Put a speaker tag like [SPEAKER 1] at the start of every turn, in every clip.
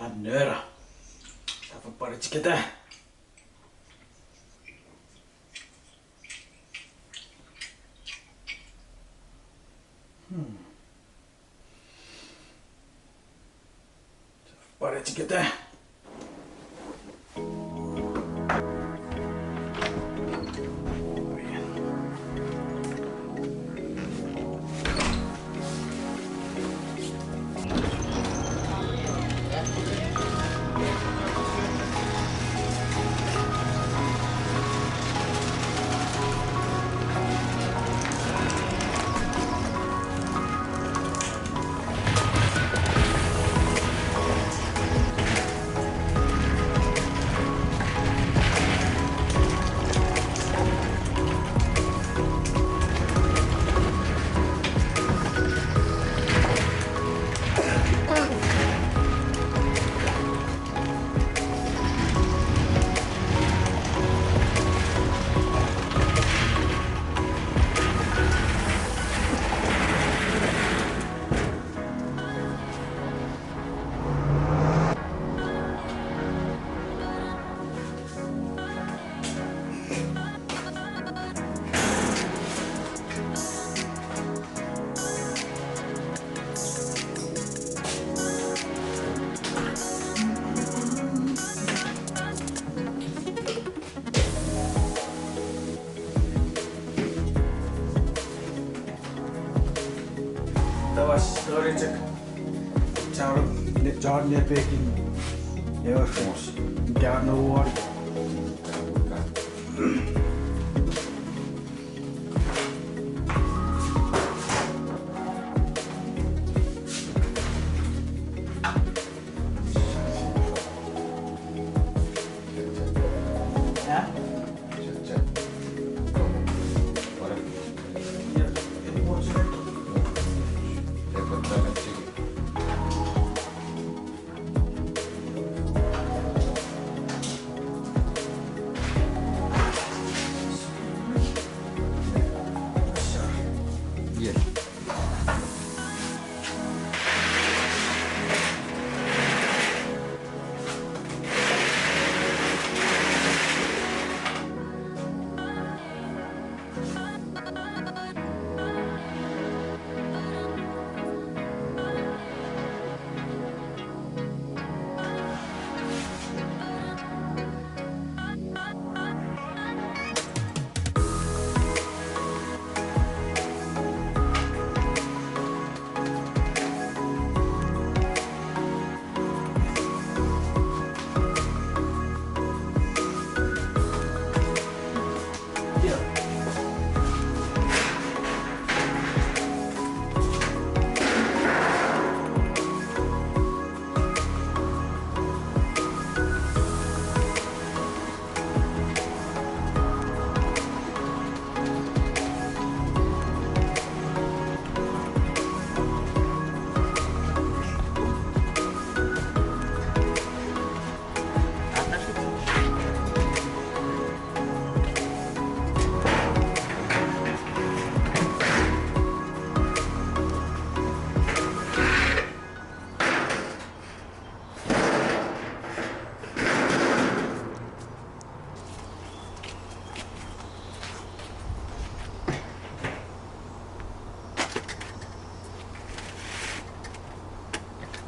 [SPEAKER 1] Adnöra. Jag får bara tjicka. Bara tjicka. Storicek John Nepekin Air Force Gano War.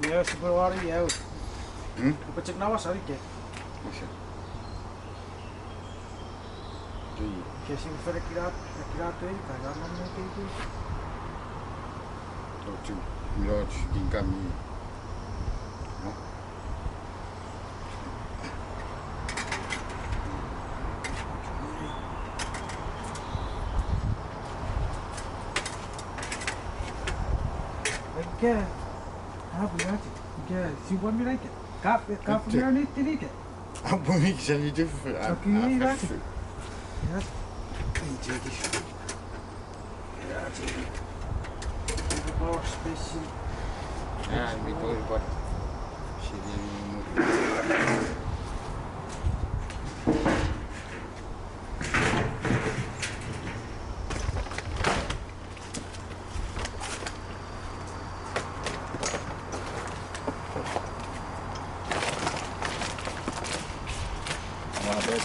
[SPEAKER 1] Ya Februari ya. Apa cek nawas hari ke?
[SPEAKER 2] Bisa. Jadi.
[SPEAKER 1] Kasi kira tu ini kan mana ke itu?
[SPEAKER 2] Tu milot tingkam ni.
[SPEAKER 1] Okay. Apa lagi? Okay, si buat mira ke? Kap mira ni tini ke?
[SPEAKER 2] Apa ni jadi tu?
[SPEAKER 1] Okey ni lagi. Ya. Jadi. Ya jadi. Ini power station.
[SPEAKER 2] Ya, betul buat sini.
[SPEAKER 1] Ya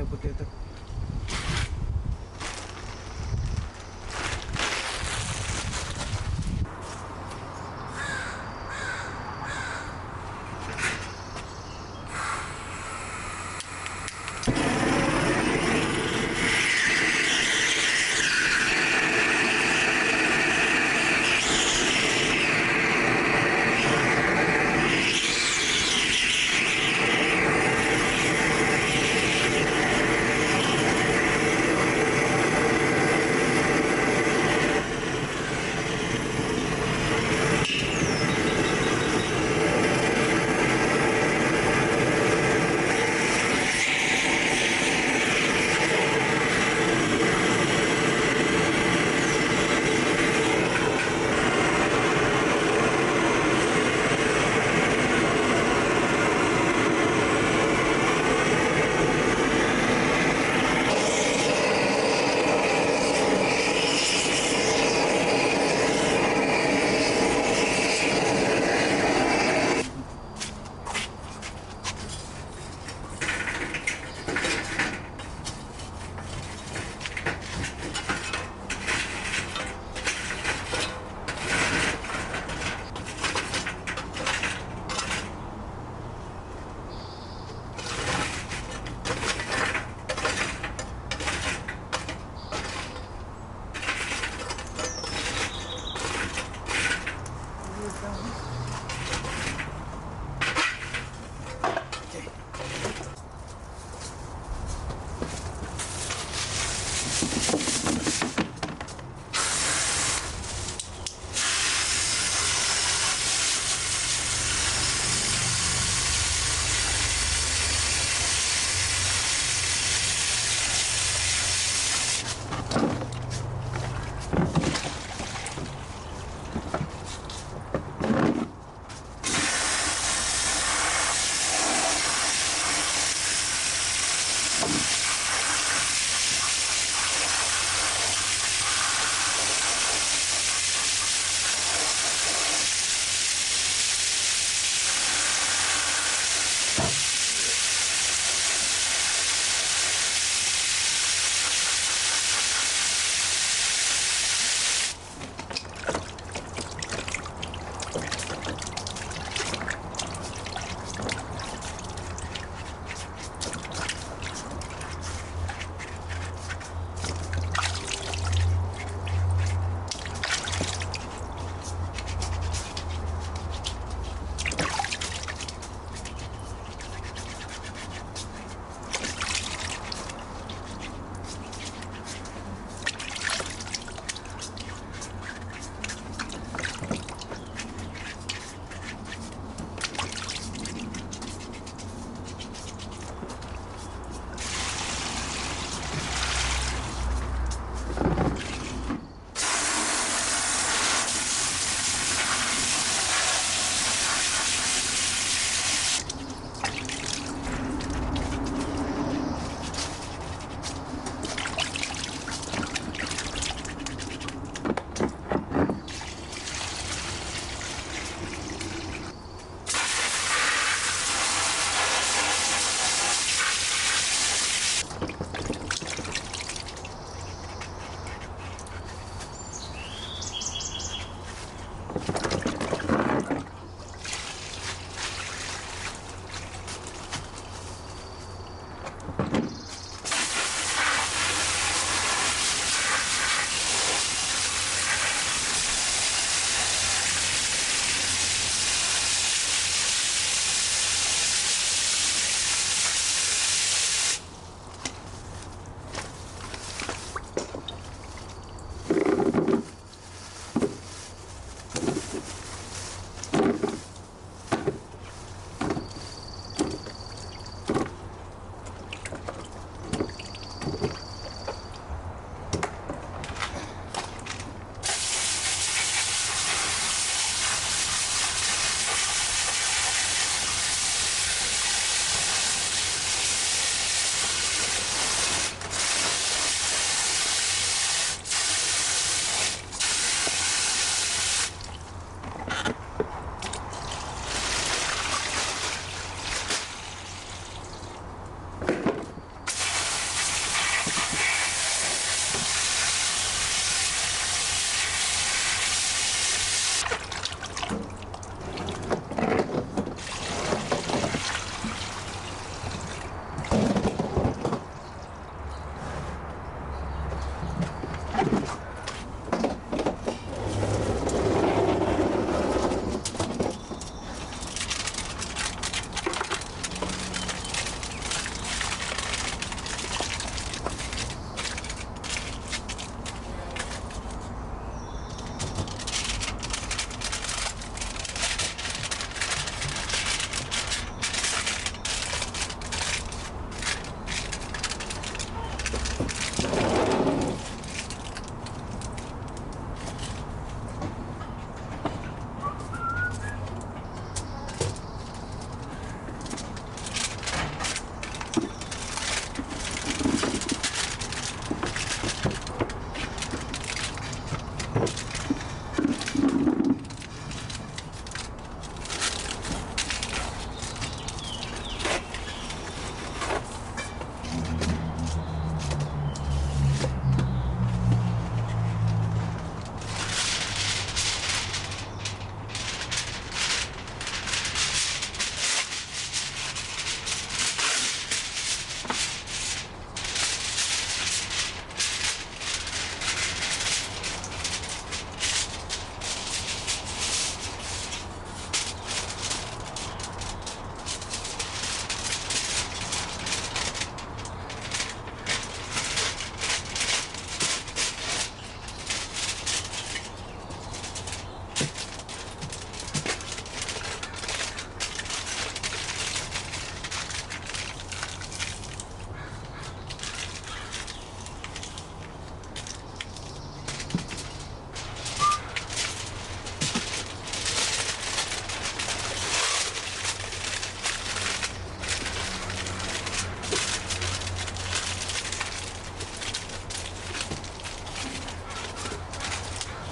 [SPEAKER 1] potato.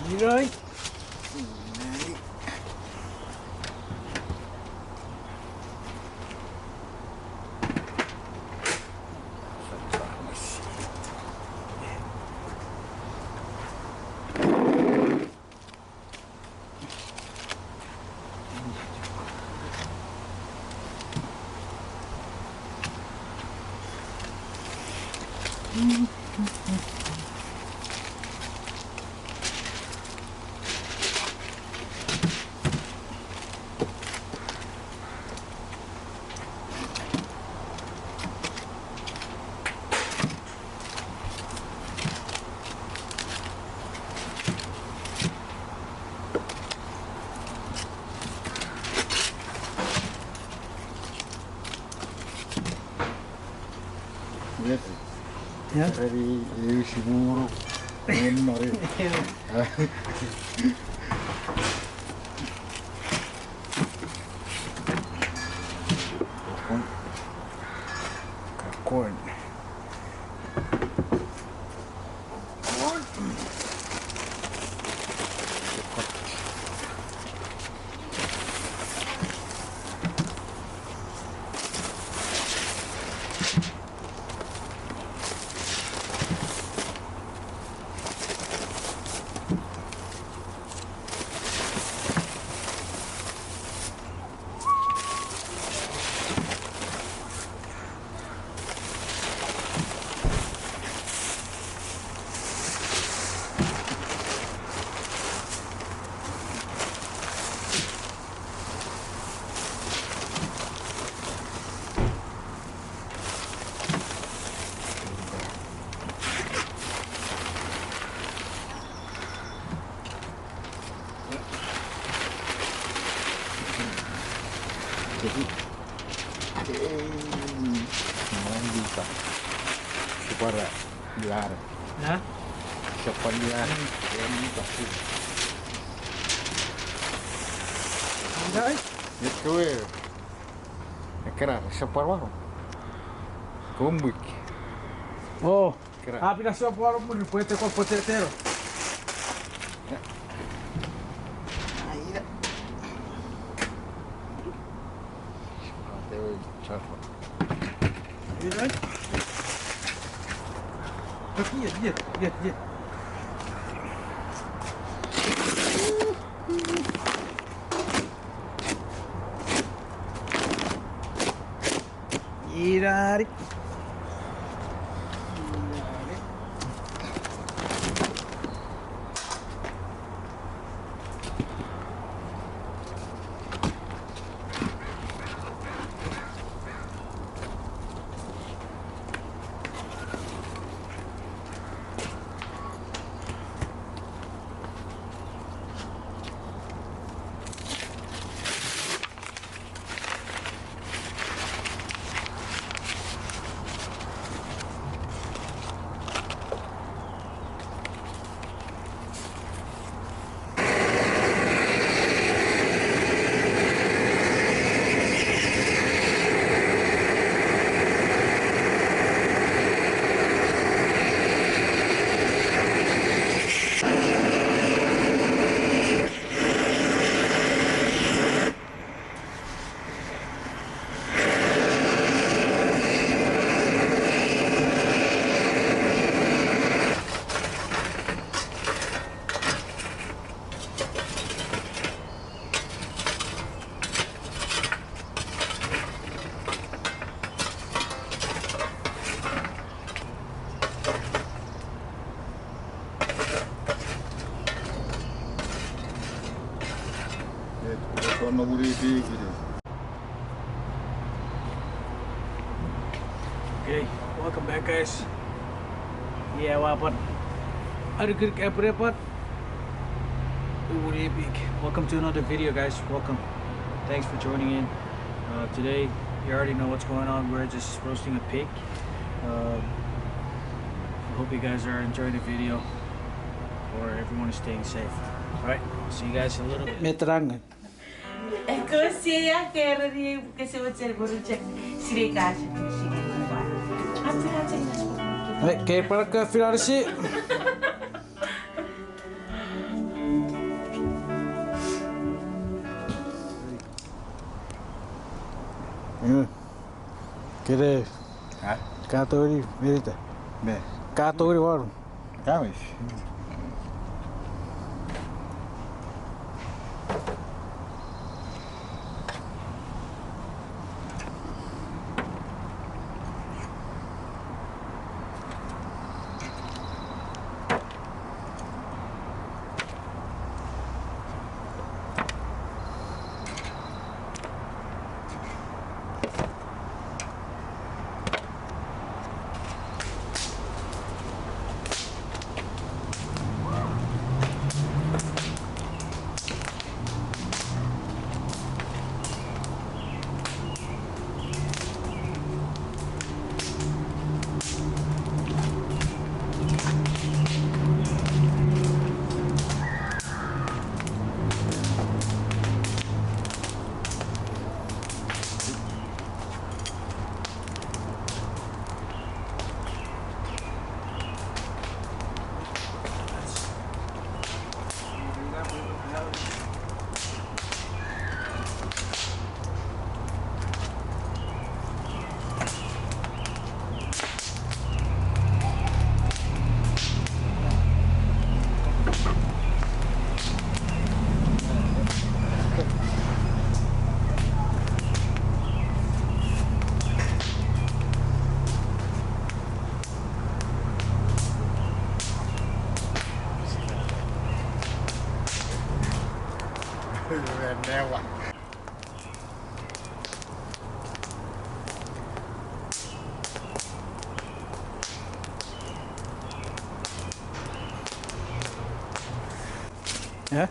[SPEAKER 1] Mirai.
[SPEAKER 2] Lihat.
[SPEAKER 1] Ya.
[SPEAKER 2] Dari si buruk. Benar ya.
[SPEAKER 1] Corn.
[SPEAKER 2] Jadi semuanya bisa supaya biar
[SPEAKER 1] Ya.
[SPEAKER 2] siapa biar yang bisa
[SPEAKER 1] Mirai.
[SPEAKER 2] itu kira siapa warung kumbuk
[SPEAKER 1] Oh.
[SPEAKER 2] kira
[SPEAKER 1] Api nasi apa orang pun depois ter corpo terceiro. Mirai. Aqui, dia. Irari.
[SPEAKER 2] sono pure i figli.
[SPEAKER 1] Okay, welcome back guys. Yeah, what? Ada good report. Welcome to another video guys. Welcome. Thanks for joining in. Today, you already know what's going on. We're just roasting a pig. I hope you guys are enjoying the video, or everyone is staying safe. Alright, see you guys in a little bit. Meterangan.
[SPEAKER 3] Così anche che se vuoi cek sini kasih sini buat. Aja ini.
[SPEAKER 1] Kayak para ke finalisasi. Kira
[SPEAKER 2] Ha?
[SPEAKER 1] katori verita.
[SPEAKER 2] Ne?
[SPEAKER 1] Katori waru.
[SPEAKER 2] Kamis. Đeo à.
[SPEAKER 1] Hả?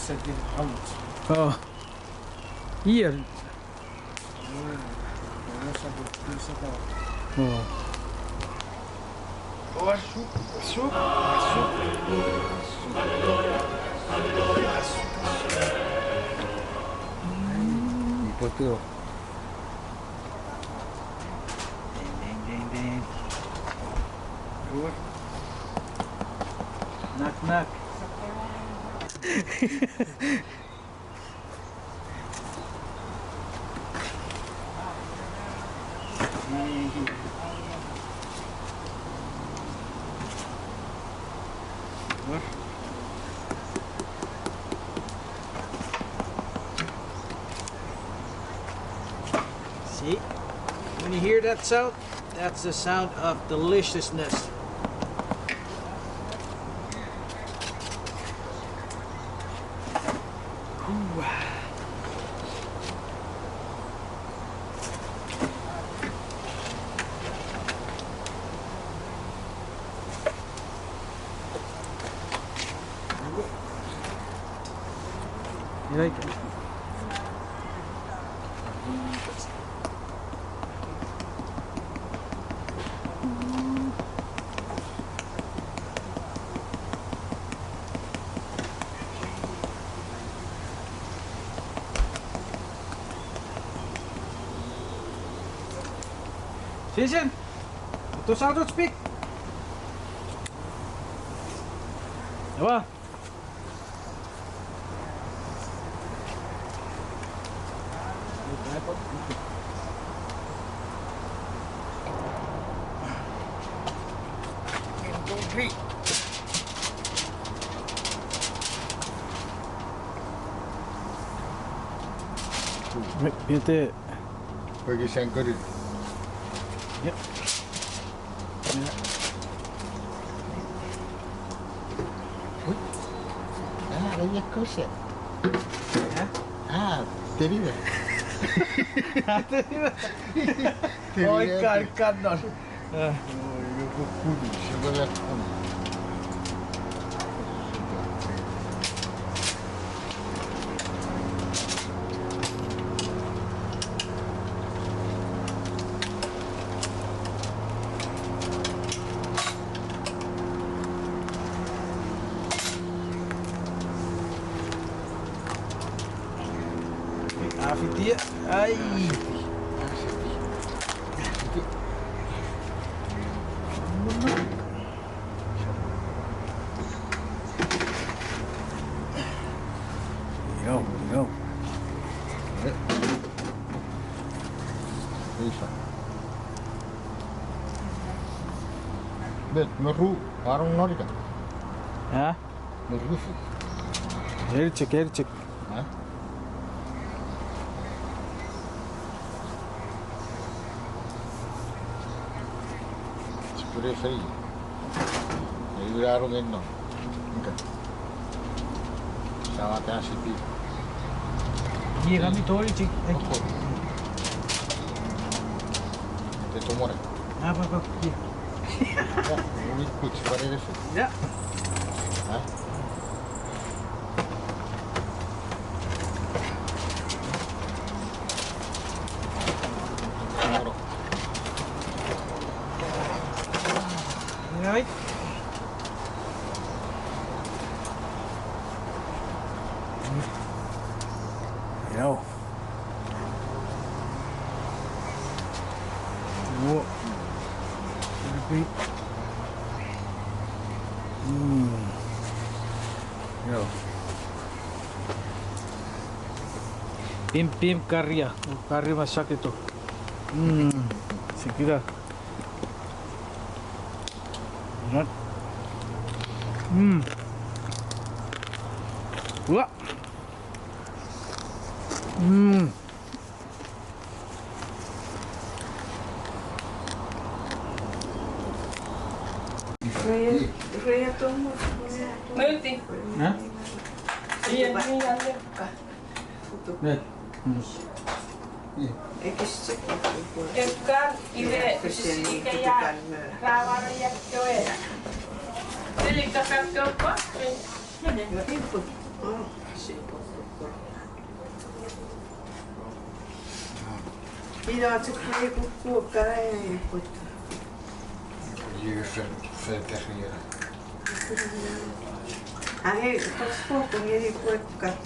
[SPEAKER 2] Set it out.
[SPEAKER 1] Oh. Iya. Oh.
[SPEAKER 2] Betul.
[SPEAKER 1] Ding ding ding. Knock knock. See, when you hear that sound, that's the sound of deliciousness. Ooh. You like it? Citizen, to sound to speak. Apa? Bitte.
[SPEAKER 2] Bagi sangkut.
[SPEAKER 1] Yep.
[SPEAKER 2] Ah, ada kosek.
[SPEAKER 1] Hah?
[SPEAKER 2] Ah, terima.
[SPEAKER 1] Oh, ikan non.
[SPEAKER 2] Oh, ini kudu sebelah kamu.
[SPEAKER 1] Fitia. Ai. Go.
[SPEAKER 2] Bisa. Bet meru warung nori kan?
[SPEAKER 1] Ha?
[SPEAKER 2] Meru.
[SPEAKER 1] Gerçek.
[SPEAKER 2] Ha? Sepuluh seri. Ini warung ini. Enggak. Sama tanya sipi.
[SPEAKER 1] Iya kami tori cik.
[SPEAKER 2] Itu tumor.
[SPEAKER 1] Apa? Iya.
[SPEAKER 2] Ya, ini ikut seperti itu.
[SPEAKER 1] Ya.
[SPEAKER 2] Hah?
[SPEAKER 1] Right. Yo. Whoa. Repeat. Yo. Tim karya. Karya masak itu. Segera. Not. Wah.
[SPEAKER 3] Raya tunggu. Nanti.
[SPEAKER 1] Hah?
[SPEAKER 3] Iya, ini ada buka.
[SPEAKER 1] Lihat.
[SPEAKER 3] Kan ini kayak rawar yang cewek. Jadi kakak apa? Ila tukhay buku kaya ikut.
[SPEAKER 2] Hier ver tegen hier.
[SPEAKER 3] Ay, passport ini ikut kat.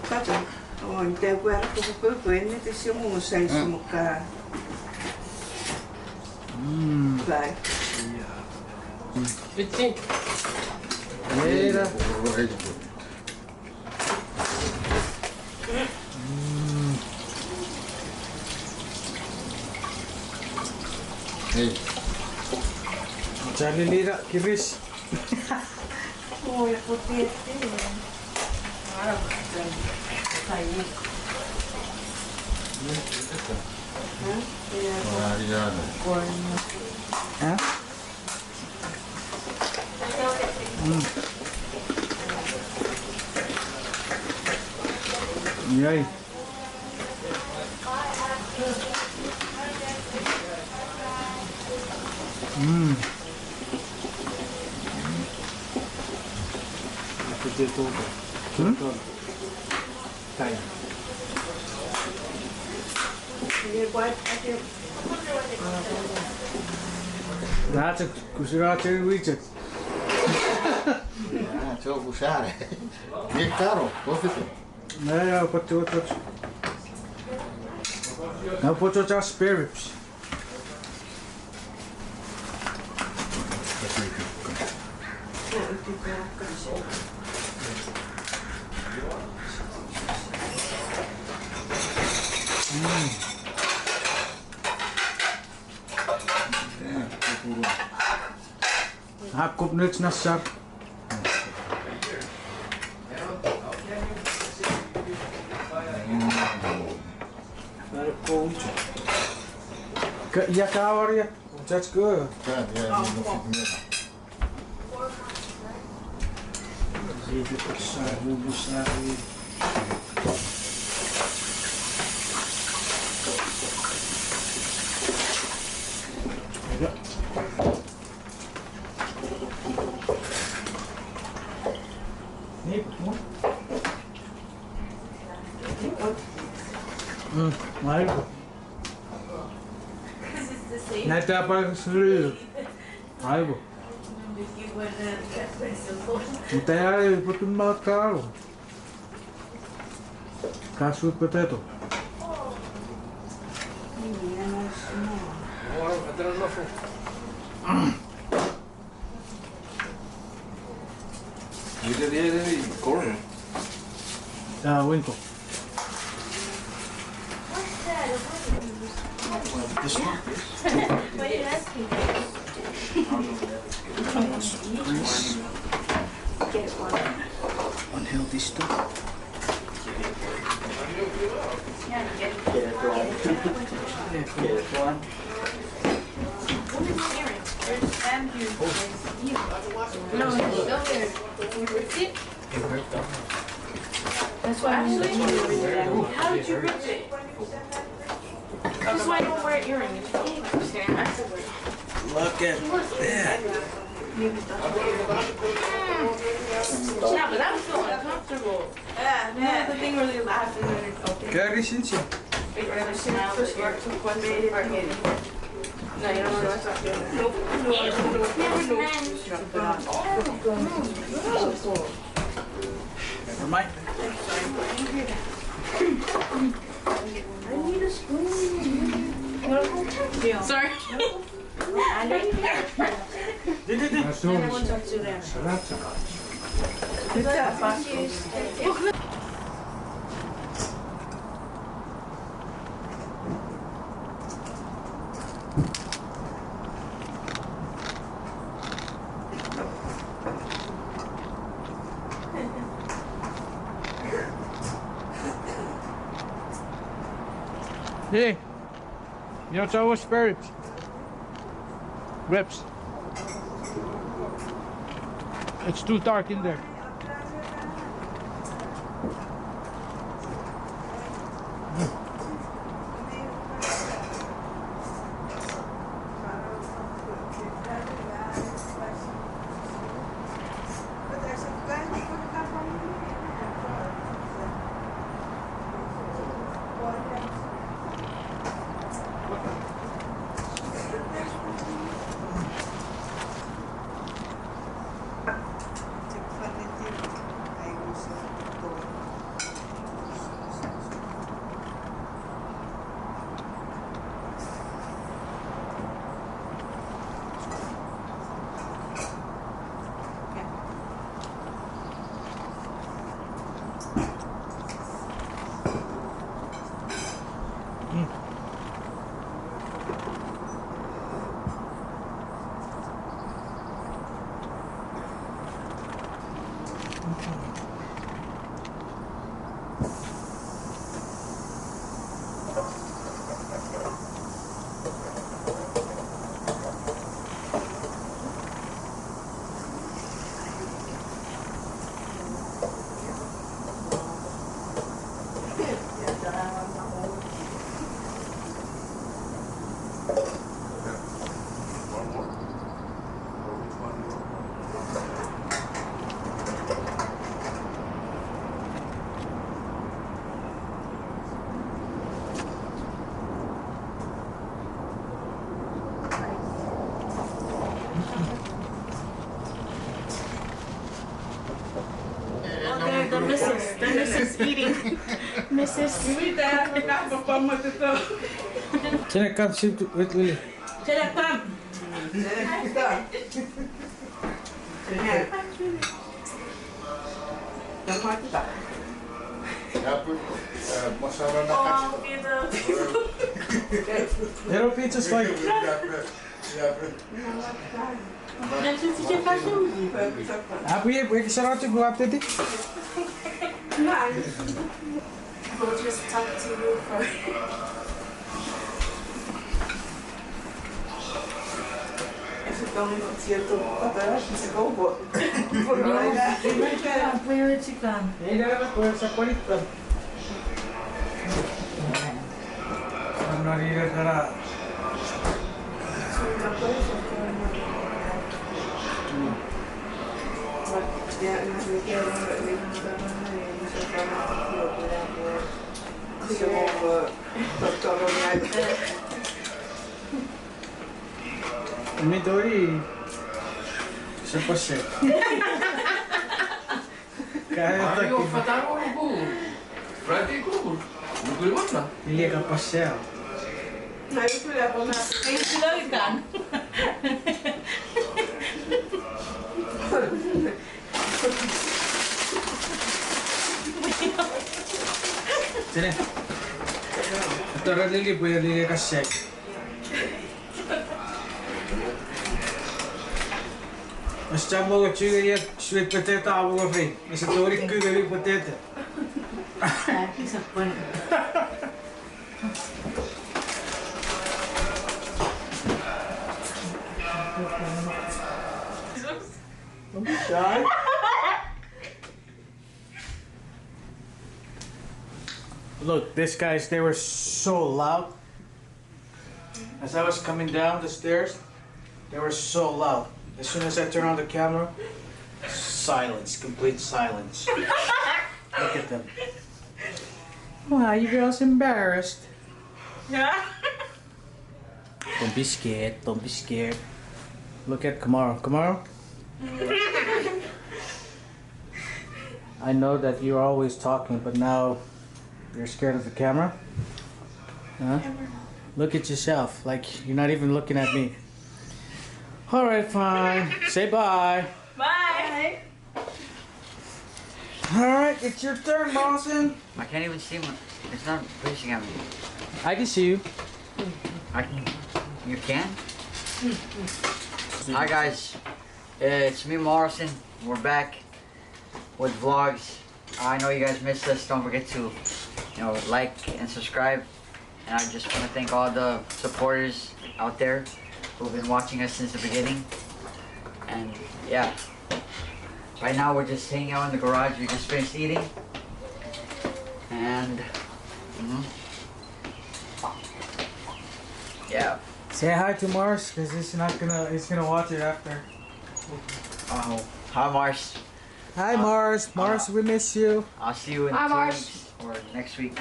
[SPEAKER 3] Kata, oh, inte gua buku ini tu semua saya semuka. Baik. Betul.
[SPEAKER 1] Era.
[SPEAKER 2] Hey.
[SPEAKER 1] Charlie Lira, Kiris.
[SPEAKER 3] Oh, ya putih itu. Marah kan. Saya.
[SPEAKER 2] Mariana.
[SPEAKER 1] Hah? Yay. Aku dia tu. Kain.
[SPEAKER 3] Ini buat ada.
[SPEAKER 1] Laat het, kusirat er wietjes.
[SPEAKER 2] Ja, zo usare. Niet caro, wat is het?
[SPEAKER 1] Nee, ja, wat. Nou, put your spare ribs. Kop niks naar zak. Naar een poontje. Ja, kouwer je. That's good.
[SPEAKER 2] Ja, ja, nog iets meer.
[SPEAKER 1] Even samen. Ja. Nee, goed. Maar goed. Net daarbij geschreven. Hij wil. Moet hij wat doen maar caro. Got sweet potato.
[SPEAKER 2] Corn.
[SPEAKER 1] Winkle. This one?
[SPEAKER 4] Why are you asking? Get one.
[SPEAKER 1] Unhealthy stuff.
[SPEAKER 4] Yeah, get it.
[SPEAKER 1] One.
[SPEAKER 4] What is hearing? There's them here. No, it's still there. You ripped it? That's why actually. How did you rip it? That's why I don't wear earrings.
[SPEAKER 1] Look at that.
[SPEAKER 4] Yeah, but that was so uncomfortable. Yeah, the thing where they laugh and then it's okay.
[SPEAKER 1] Kaya lisensia.
[SPEAKER 4] They rather smile or smirk to one day or get it. No, you don't want to watch that. Nope.
[SPEAKER 1] Never mind.
[SPEAKER 4] I need a spoon. Sorry.
[SPEAKER 1] Hey, you know it's always spare ribs. It's too dark in there.
[SPEAKER 4] The missus eating. Mrs.
[SPEAKER 1] Can I come sit with Lily? Little pizza's like Abu ye wait sarate go after this.
[SPEAKER 4] We'll just talk to you for.
[SPEAKER 1] Midori se posse. Kaya to.
[SPEAKER 5] Friday kulukul. Kulukul mo na.
[SPEAKER 1] Pili ka pastel.
[SPEAKER 3] Nagpula ko na.
[SPEAKER 4] Ay, sila ikan.
[SPEAKER 1] Sini. Ito radili po yung dili ka shake. Mas chambo ko chuga ya sweet potato abo ko free. Mas tori ko gabi potato.
[SPEAKER 4] Isa po.
[SPEAKER 1] Shy. Look, these guys, they were so loud. As I was coming down the stairs, they were so loud. As soon as I turned on the camera, silence, complete silence. Look at them. Why you girls embarrassed?
[SPEAKER 4] Yeah.
[SPEAKER 1] Don't be scared, don't be scared. Look at Kamaro. Kamaro? I know that you're always talking, but now you're scared of the camera? Huh? Look at yourself, like you're not even looking at me. Alright, fine. Say bye.
[SPEAKER 4] Bye.
[SPEAKER 1] Alright, it's your turn, Lawson.
[SPEAKER 6] I can't even see my. It's not pushing at me.
[SPEAKER 1] I can see you.
[SPEAKER 6] I can. You can? Hi guys, it's me Morrison. We're back with vlogs. I know you guys missed us. Don't forget to, like and subscribe. And I just want to thank all the supporters out there who've been watching us since the beginning. And yeah, right now we're just hanging out in the garage. We just finished eating. And yeah.
[SPEAKER 1] Say hi to Mars, because he's gonna watch it after.
[SPEAKER 6] Oh, hi Mars.
[SPEAKER 1] Hi Mars. Mars, we miss you.
[SPEAKER 6] I'll see you in
[SPEAKER 4] Hi,
[SPEAKER 6] 2
[SPEAKER 4] Mars.
[SPEAKER 6] weeks or next week.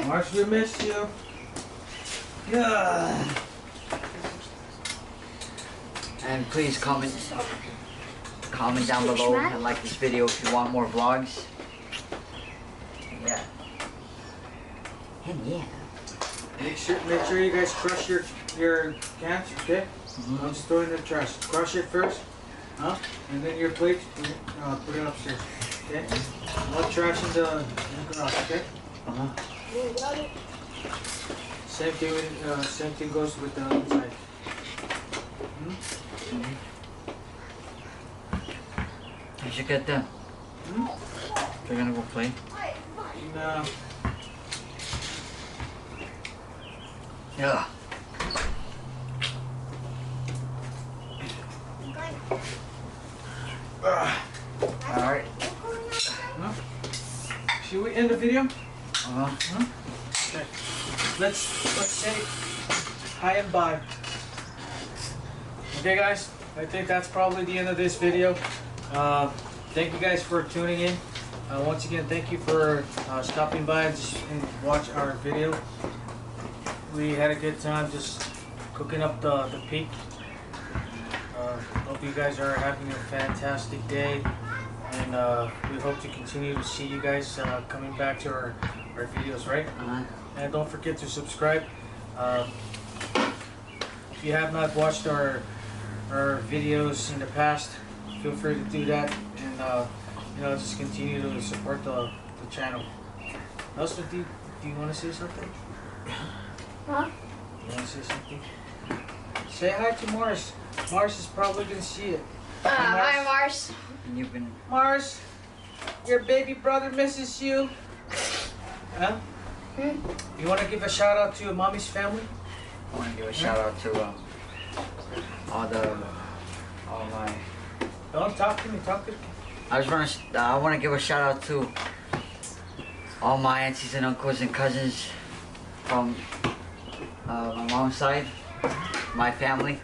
[SPEAKER 1] Mars, we miss you. Yeah.
[SPEAKER 6] And please comment down below and like this video if you want more vlogs. Yeah. And yeah.
[SPEAKER 1] Make sure you guys crush your cans, okay? Don't just throw it in the trash. Crush it first, huh? And then your plate, put it upstairs, okay? No trash in the garage, okay? Same thing goes with the inside.
[SPEAKER 6] You should get them. They're gonna go play.
[SPEAKER 1] No.
[SPEAKER 6] Yeah. Alright.
[SPEAKER 1] Should we end the video?
[SPEAKER 6] Okay.
[SPEAKER 1] Let's say hi and bye. Okay guys, I think that's probably the end of this video. Thank you guys for tuning in. Once again, thank you for stopping by and watch our video. We had a good time just cooking up the peak. Hope you guys are having a fantastic day, and we hope to continue to see you guys coming back to our videos, right? And don't forget to subscribe. If you have not watched our videos in the past, feel free to do that, and just continue to support the channel. Also, do you want to say something?
[SPEAKER 4] Huh?
[SPEAKER 1] You want to say something? Say hi to Mars. Mars is probably gonna see it.
[SPEAKER 4] Hi, Mars.
[SPEAKER 6] And you've been.
[SPEAKER 1] Mars, your baby brother misses you. Huh? You want to give a shout out to mommy's family?
[SPEAKER 6] I want to give a shout out to all my.
[SPEAKER 1] Don't talk to me. Talk to me.
[SPEAKER 6] I want to give a shout out to all my aunties and uncles and cousins from my mom's side, my family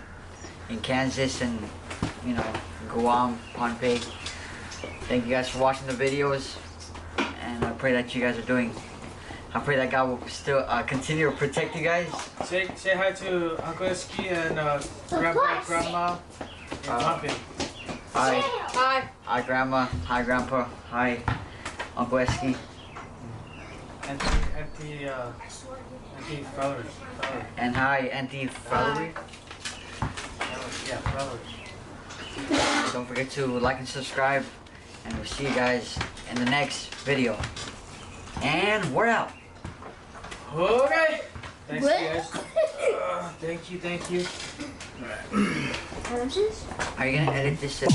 [SPEAKER 6] in Kansas and Guam, Pohnpei. Thank you guys for watching the videos, and I pray that you guys are doing. I pray that God will still continue to protect you guys.
[SPEAKER 1] Say hi to Uncle Eski and Grandpa, Grandma, and Pohnpei.
[SPEAKER 6] Hi.
[SPEAKER 4] Hi.
[SPEAKER 6] Hi, Grandma. Hi, Grandpa. Hi, Uncle Eski.
[SPEAKER 1] Fowler.
[SPEAKER 6] And hi, Auntie Valerie.
[SPEAKER 1] Yeah, Fowler.
[SPEAKER 6] Don't forget to like and subscribe, and we'll see you guys in the next video. And we're out.
[SPEAKER 1] Okay. Thanks,
[SPEAKER 7] What?
[SPEAKER 1] guys. Thank you.
[SPEAKER 7] What is this?
[SPEAKER 6] Are you gonna edit this shit?